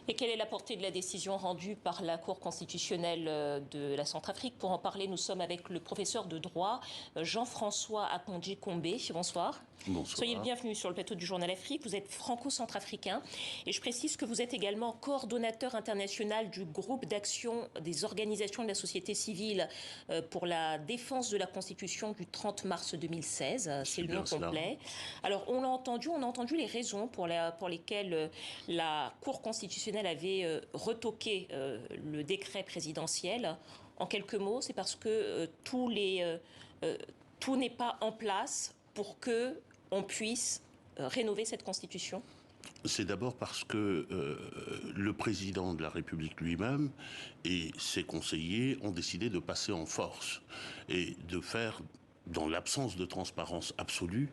Et quelle est la portée de la décision rendue par la Cour constitutionnelle de la Centrafrique? Pour en parler, nous sommes avec le professeur de droit Jean-François Akondji-Combé. Bonsoir. Soyez le Bonsoir. bienvenu sur le plateau du Journal Afrique. Vous êtes franco-centrafricain et je précise que vous êtes également coordonnateur international du groupe d'action des organisations de la société civile pour la défense de la Constitution du 30 mars 2016. C'est le nom complet. Alors, on a entendu les raisons pour lesquelles la Cour constitutionnelle avait retoqué le décret présidentiel. En quelques mots, c'est parce que tout n'est pas en place pour que on puisse rénover cette Constitution. C'est d'abord parce que le président de la République lui-même et ses conseillers ont décidé de passer en force et de faire, dans l'absence de transparence absolue,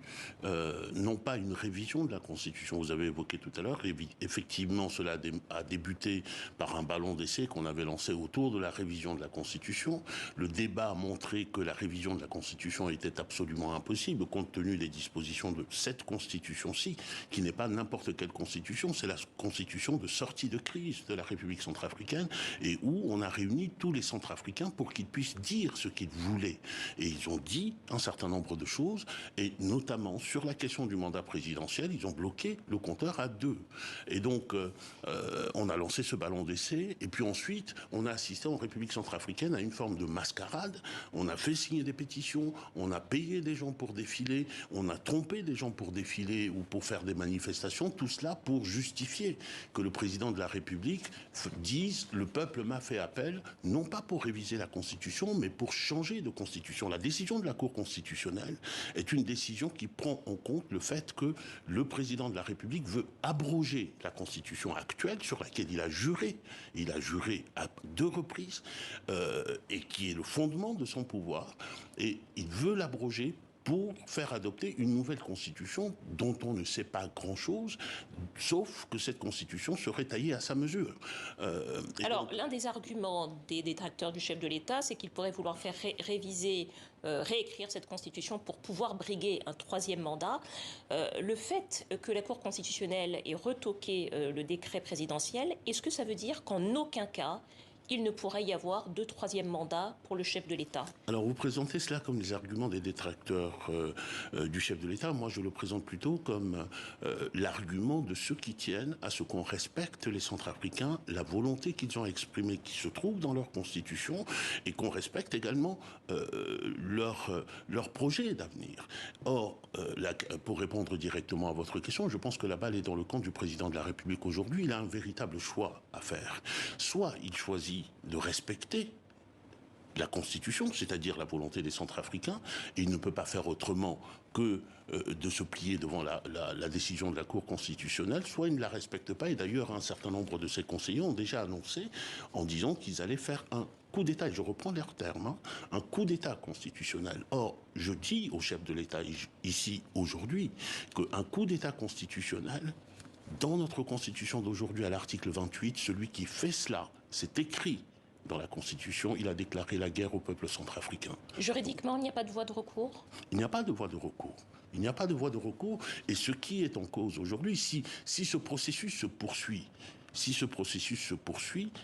non pas une révision de la Constitution. Vous avez évoqué tout à l'heure, effectivement, cela a débuté par un ballon d'essai qu'on avait lancé autour de la révision de la Constitution. Le débat a montré que la révision de la Constitution était absolument impossible, compte tenu des dispositions de cette Constitution-ci, qui n'est pas n'importe quelle Constitution, c'est la Constitution de sortie de crise de la République centrafricaine, et où on a réuni tous les Centrafricains pour qu'ils puissent dire ce qu'ils voulaient. Et ils ont dit un certain nombre de choses, et notamment sur la question du mandat présidentiel, ils ont bloqué le compteur à 2. Et donc, on a lancé ce ballon d'essai, et puis ensuite, on a assisté en République centrafricaine à une forme de mascarade. On a fait signer des pétitions, on a payé des gens pour défiler, on a trompé des gens pour défiler ou pour faire des manifestations, tout cela pour justifier que le président de la République dise « le peuple m'a fait appel », non pas pour réviser la Constitution, mais pour changer de Constitution. La décision de la Cour constitutionnelle est une décision qui prend en compte le fait que le président de la République veut abroger la Constitution actuelle sur laquelle il a juré à 2 reprises, et qui est le fondement de son pouvoir, et il veut l'abroger pour faire adopter une nouvelle constitution dont on ne sait pas grand-chose, sauf que cette constitution serait taillée à sa mesure. Alors, l'un des arguments des détracteurs du chef de l'État, c'est qu'il pourrait vouloir faire réécrire cette constitution pour pouvoir briguer un 3e mandat. Le fait que la Cour constitutionnelle ait retoqué le décret présidentiel, est-ce que ça veut dire qu'en aucun cas, il ne pourrait y avoir de 3e mandat pour le chef de l'État? Alors vous présentez cela comme les arguments des détracteurs du chef de l'État. Moi, je le présente plutôt comme l'argument de ceux qui tiennent à ce qu'on respecte les Centrafricains, la volonté qu'ils ont exprimée, qui se trouve dans leur constitution, et qu'on respecte également leur projet d'avenir. Or, pour répondre directement à votre question, je pense que la balle est dans le camp du président de la République aujourd'hui. Il a un véritable choix à faire. Soit il choisit de respecter la Constitution, c'est-à-dire la volonté des Centrafricains, et il ne peut pas faire autrement que de se plier devant la décision de la Cour constitutionnelle, soit il ne la respecte pas, et d'ailleurs un certain nombre de ses conseillers ont déjà annoncé en disant qu'ils allaient faire un coup d'État, et je reprends leurs termes, un coup d'État constitutionnel. Or, je dis au chef de l'État ici, aujourd'hui, qu'un coup d'État constitutionnel, dans notre Constitution d'aujourd'hui, à l'article 28, celui qui fait cela, c'est écrit dans la Constitution, il a déclaré la guerre au peuple centrafricain. Juridiquement, il n'y a pas de voie de recours? Il n'y a pas de voie de recours. Il n'y a pas de voie de recours. Et ce qui est en cause aujourd'hui, si ce processus se poursuit,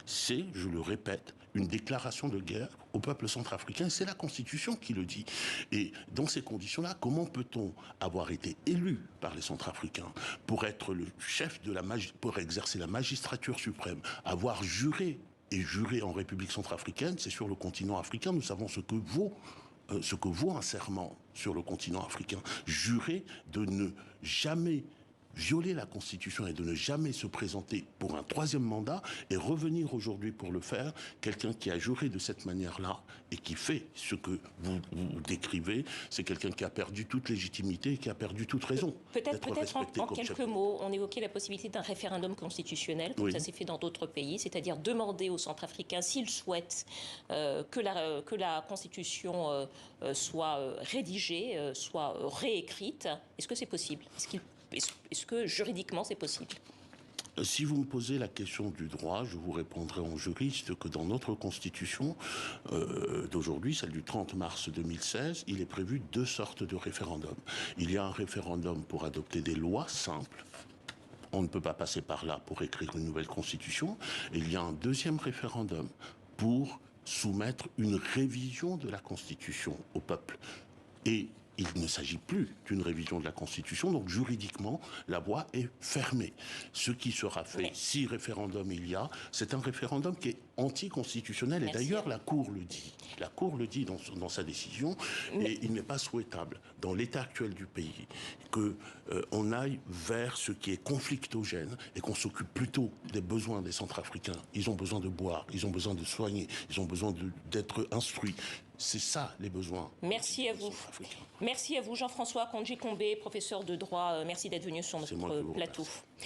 c'est, je le répète, une déclaration de guerre au peuple centrafricain. C'est la Constitution qui le dit. Et dans ces conditions-là, comment peut-on avoir été élu par les Centrafricains pour être le chef pour exercer la magistrature suprême, avoir juré en République centrafricaine, c'est sur le continent africain, nous savons ce que vaut un serment sur le continent africain. Jurer de ne jamais violer la Constitution et de ne jamais se présenter pour un 3e mandat, et revenir aujourd'hui pour le faire, quelqu'un qui a juré de cette manière-là et qui fait ce que vous décrivez, c'est quelqu'un qui a perdu toute légitimité et qui a perdu toute raison. Peut-être en quelques mots, on évoquait la possibilité d'un référendum constitutionnel, comme ça s'est fait dans d'autres pays, c'est-à-dire demander aux Centrafricains s'ils souhaitent que la Constitution soit rédigée, soit réécrite. Est-ce que c'est possible? Est-ce que juridiquement c'est possible? Si vous me posez la question du droit, je vous répondrai en juriste que dans notre Constitution d'aujourd'hui, celle du 30 mars 2016, il est prévu 2 sortes de référendums. Il y a un référendum pour adopter des lois simples, on ne peut pas passer par là pour écrire une nouvelle constitution. Et il y a un deuxième référendum pour soumettre une révision de la constitution au peuple. Et il ne s'agit plus d'une révision de la Constitution, donc juridiquement, la voie est fermée. Ce qui sera fait, si référendum il y a, c'est un référendum qui est anticonstitutionnel. Et d'ailleurs, la Cour le dit. La Cour le dit dans sa décision. Et il n'est pas souhaitable, dans l'état actuel du pays, qu'on aille vers ce qui est conflictogène et qu'on s'occupe plutôt des besoins des Centrafricains. Ils ont besoin de boire, ils ont besoin de soigner, ils ont besoin d'être instruits. C'est ça, les besoins. Merci à vous. Merci à vous, Jean-François Kondji-Kombe, professeur de droit. Merci d'être venu sur notre plateau.